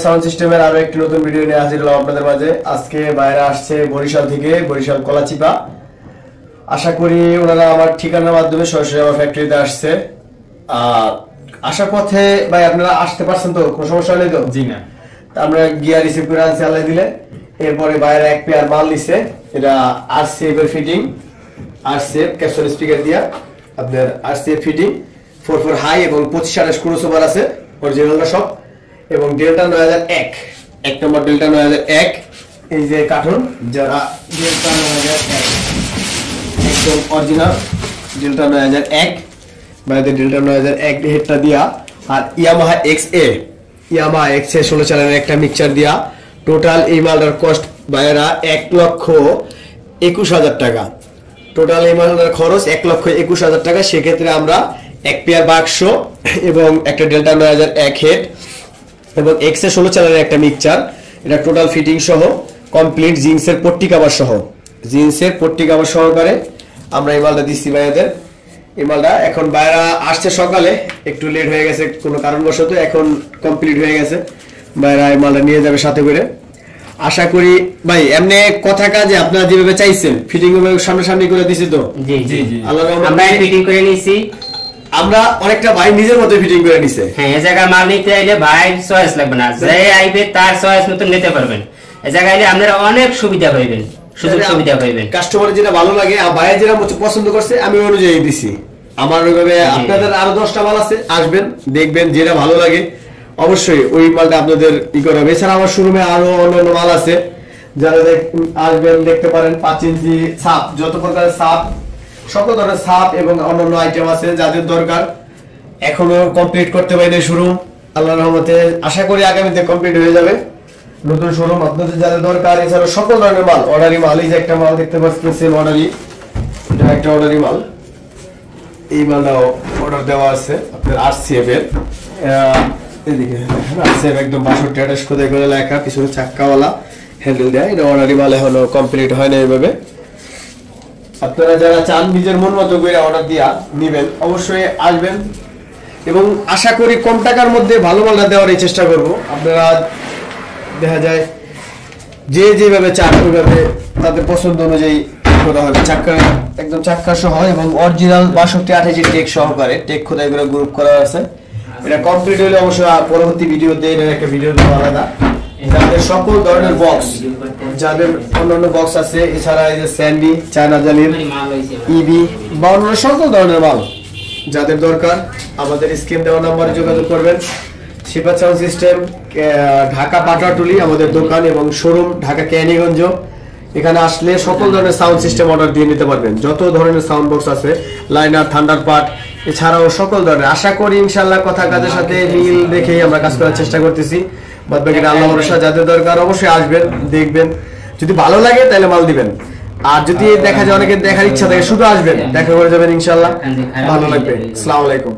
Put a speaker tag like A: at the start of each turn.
A: Sound সিস্টেমের আরো একটি নতুন ভিডিও নিয়ে হাজির হলাম আপনাদের মাঝে। আজকে বাইরে আসছে বরিশাল থেকে, বরিশাল কলাচিপা। আশা করি ওনারা আমার ঠিকানার মাধ্যমে সরাসরি আমার ফ্যাক্টরিতে আসছে। আসার পথে ভাই আপনারা আসতে পারছেন তো, কোনো সমস্যা নেই তো?
B: জি না,
A: আমরা গিয়া রিসিভ করে আনছি আল্লাহ দিলে। এরপরে বাইরে এক পেয়ার মাল নিছে, এটা আরসিএফ এর ফিটিং, আরসিএফ ক্যাপসুল স্পিকার দিয়া আপনার আরসিএফ ফিটিং 44 হাই এবং 25 ক্রসওভার আছে অরিজিনালটা সব, এবং ডেল্টা 9001 এক নম্বর ডেল্টা 9001 এই যে কার্টুন, যারা ডেল্টা 9001 একদম অরিজিনাল ডেল্টা 9001 বাইরে ডেল্টা 9001 হেডটা দিয়া, আর ইয়ামাহা এক্সএ 16 চালানের একটা মিক্সচার দিয়া টোটাল এই মালটার কস্ট বাইরা 1,21,000 টাকা। টোটাল এই মালটার খরচ 1,21,000 টাকা। সেক্ষেত্রে আমরা এক পেয়ার বাক্স এবং একটা ডেল্টা 9001 হেড এবং এক্সএ 16 চালানের একটা মিক্সচার, এটা টোটাল ফিটিং সহ কমপ্লিট জিন্সের পট্টি কভার সহকারে আমরা এই মালটা দিচ্ছি ভাইয়াদের। এই মালটা এখন বাইরা আসছে সকালে, একটু লেট হয়ে গেছে কোনো কারণবশত, এখন কমপ্লিট হয়ে গেছে। বাইরা এই মালটা নিয়ে যাবে সাথে করে। আশা করি ভাই এমনি কথা কাজে আপনারা যেভাবে চাইছেন ফিটিং সামনাসামনি করে দিছি তো?
B: জি জি জি,
A: আল্লাহর রহমতে
B: আমরা ফিটিং করে নিয়েছি।
A: আমরা অনেকটা ভাই নিজের মতো ফিটিং করে নিছে।
B: হ্যাঁ, এই জায়গা মাল নিতে আইলে ভাই চয়েস লাগবে না, যে আইবে তার চয়েস মতো নিতে পারবেন। এই জায়গা আইলে আপনারা অনেক সুবিধা পাইবেন, সুযোগ সুবিধা পাইবেন।
A: কাস্টমার যেটা ভালো লাগে আর ভাইয়ের যেটা পছন্দ করছে আমি অনুযায়ী দিছি। আমার ওইভাবে আপনাদের আরো 10টা মাল আছে, আসবেন দেখবেন, যেটা ভালো লাগে অবশ্যই ওই মালটা আপনাদের ই করা হবে। এছাড়া আমার শোরুমে আরো অন্যান্য মাল আছে, যারা আসবেন দেখতে পারেন। 5 ইঞ্চি ছাপ, যত প্রকারের ছাপ, সকল ধরনের ছাপ এবং অন্যান্য আইটেম আছে যাদের দরকার। এখনো কমপ্লিট করতে পারিনি শোরুম, আল্লাহর রহমতে আশা করি আগামীতে কমপ্লিট হয়ে যাবে নতুন শোরুম আপনাদের যাদের দরকার। এছাড়া সকল ধরনের মাল, অর্ডারি মাল, এই যে একটা মাল দেখতে পাচ্ছেন অর্ডারি, এটা একটা অর্ডারি মাল। এই মালটাও অর্ডার দেওয়া আছে আপনার আরসিএফ এর, এদিকে আরসিএফ একদম 62 খোদাই করে লেখা, পিছনে চাক্কাওয়ালা হ্যান্ডেল দেয়। এটা অর্ডারি মাল এখনো কমপ্লিট হয় না এইভাবে। আপনারা যারা চান নিজের মন মতো করে অর্ডার দিয়া নিবেন, অবশ্যই আসবেন এবং আশা করি কম টাকার মধ্যে ভালো মালটা দেওয়ার এই চেষ্টা করব। আপনারা দেখা যায় যে যেভাবে চান ওইভাবে তাদের পছন্দ অনুযায়ী করা হবে। চাক্কা একদম চাক্কা সহ এবং অরিজিনাল 62-28 টেক সহকারে, টেক খোদাই করে গ্রুপ করা আছে। এটা কমপ্লিট হলে অবশ্যই পরবর্তী ভিডিও দিয়ে একটা ভিডিও দেবো আলাদা। যাদের সকল ধরনের বক্স, যাদের অন্যান্য বক্স আছে, এছাড়া এই যে স্যান্ডি, চায়না জালির, ইবি বা অন্য সকল ধরনের মাল যাদের দরকার আমাদের স্ক্রিন দেওয়া নাম্বারে যোগাযোগ করবেন। শিপার সাউন্ড সিস্টেম, ঢাকা পাটাটুলি আমাদের দোকান এবং শোরুম, ঢাকা ক্যানিগঞ্জ। এখানে আসলে সকল ধরনের সাউন্ড সিস্টেম অর্ডার দিয়ে নিতে পারবেন। যত ধরনের সাউন্ড বক্স আছে, লাইনার, থান্ডার পার্ট, এছাড়াও সকল ধরনের। আশা করি ইনশাআল্লাহ কথা কাজের সাথে মিল দেখেই আমরা কাজ করার চেষ্টা করতেছি। বাদ বাকিটা আল্লাহ ভরসা। যাদের দরকার অবশ্যই আসবেন, দেখবেন, যদি ভালো লাগে তাহলে মাল দিবেন। আর যদি দেখা যায় অনেকের দেখার ইচ্ছা থাকে, শুধু আসবেন, দেখা করে যাবেন, ইনশাআল্লাহ ভালো লাগবে। আসসালামু আলাইকুম।